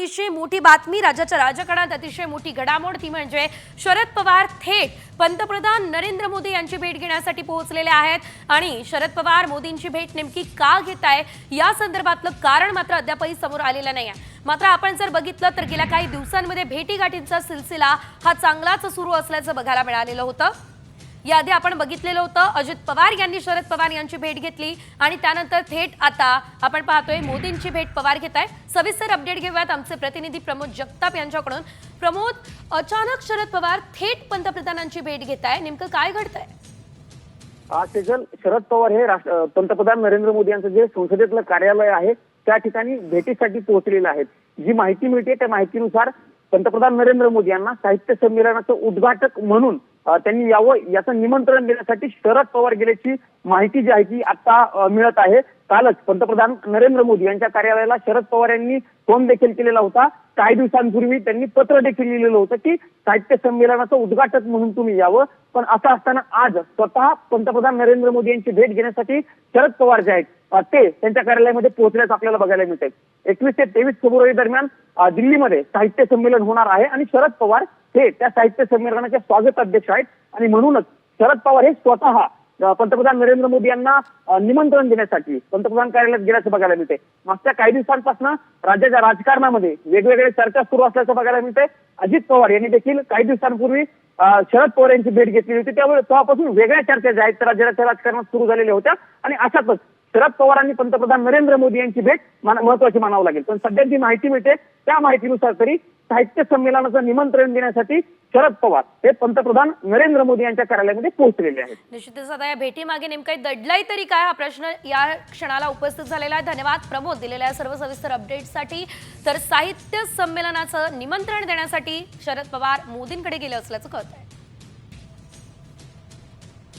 अतिशय मोठी बातमी, राज्याच्या राजकारणात अतिशय मोठी घडामोड, ती म्हणजे शरद पवार थेट पंतप्रधान नरेंद्र मोदी यांची भेट घेण्यासाठी पोहोचलेले आहेत आणि शरद पवार मोदींची भेट नेमकी का घेत आहे या संदर्भातलं कारण मात्र अद्यापही समोर आलेलं नाही आहे। मात्र आपण जर बघितलं तर गेल्या काही दिवसांमध्ये भेटीगाठींचा सिलसिला हा चांगलाच सुरू असल्याचं बघायला मिळालेलं होतं। याआधी आपण बघितलेलं होतं अजित पवार यांनी शरद पवार यांची भेट घेतली आणि त्यानंतर थेट आता आपण पाहतोय मोदींची भेट पवार घेत आहे। सविस्तर अपडेट घेऊयात आमचे प्रतिनिधी प्रमोद जगताप यांच्याकडून। प्रमोद, अचानक शरद पवार थेट पंतप्रधानांची भेट घेत आहे, नेमकं काय घडतंय? सेजल, शरद पवार हे पंतप्रधान नरेंद्र मोदी यांचं जे संसदेतलं कार्यालय आहे त्या ठिकाणी भेटीसाठी पोहोचलेले आहेत। जी माहिती मिळते त्या माहितीनुसार पंतप्रधान नरेंद्र मोदी यांना साहित्य संमेलनाचं उद्घाटक म्हणून त्यांनी यावं याचं निमंत्रण देण्यासाठी शरद पवार गेल्याची माहिती जी आहे ती आता मिळत आहे। कालच पंतप्रधान नरेंद्र मोदी यांच्या कार्यालयाला शरद पवार यांनी फोन देखील केलेला होता। काही दिवसांपूर्वी त्यांनी पत्र देखील लिहिलेलं होतं की साहित्य संमेलनाचं उद्घाटक म्हणून तुम्ही यावं। पण असं असताना आज स्वतः पंतप्रधान नरेंद्र मोदी यांची भेट घेण्यासाठी शरद पवार जे आहेत ते त्यांच्या कार्यालयामध्ये पोहोचल्याचं आपल्याला बघायला मिळतंय। 21 ते 23 फेब्रुवारी दरम्यान दिल्लीमध्ये साहित्य संमेलन होणार आहे आणि शरद पवार हे त्या साहित्य संमेलनाचे स्वागत अध्यक्ष आहेत आणि म्हणूनच शरद पवार हे स्वतः पंतप्रधान नरेंद्र मोदी यांना निमंत्रण देण्यासाठी पंतप्रधान कार्यालयात गेल्याचं बघायला मिळते। मागच्या काही दिवसांपासून राज्याच्या राजकारणामध्ये वेगवेगळ्या चर्चा सुरू असल्याचं बघायला मिळते। अजित पवार यांनी देखील काही दिवसांपूर्वी शरद पवार यांची भेट घेतली होती, त्यामुळे तेव्हापासून वेगळ्या चर्चा ज्या आहेत राज्याच्या राजकारणात सुरू झालेल्या होत्या आणि अशातच शरद पवारांनी पंतप्रधान नरेंद्र मोदी यांची भेट महत्वाची मानावं लागेल। पण सध्या जी माहिती मिळते त्या माहितीनुसार तरी साहित्य संमेलनाचं निमंत्रण देण्यासाठी शरद पवार हे पंतप्रधान नरेंद्र मोदी यांच्या कार्यालयामध्ये पोहोचलेले आहेत। निश्चितच आता या भेटीमागे नेमकं दडलंय तरी काय, हा प्रश्न या क्षणाला उपस्थित झालेला आहे। धन्यवाद प्रमोद दिलेल्या सर्व सविस्तर अपडेटसाठी। तर साहित्य संमेलनाचं निमंत्रण देण्यासाठी शरद पवार मोदींकडे गेले असल्याचं कळतंय।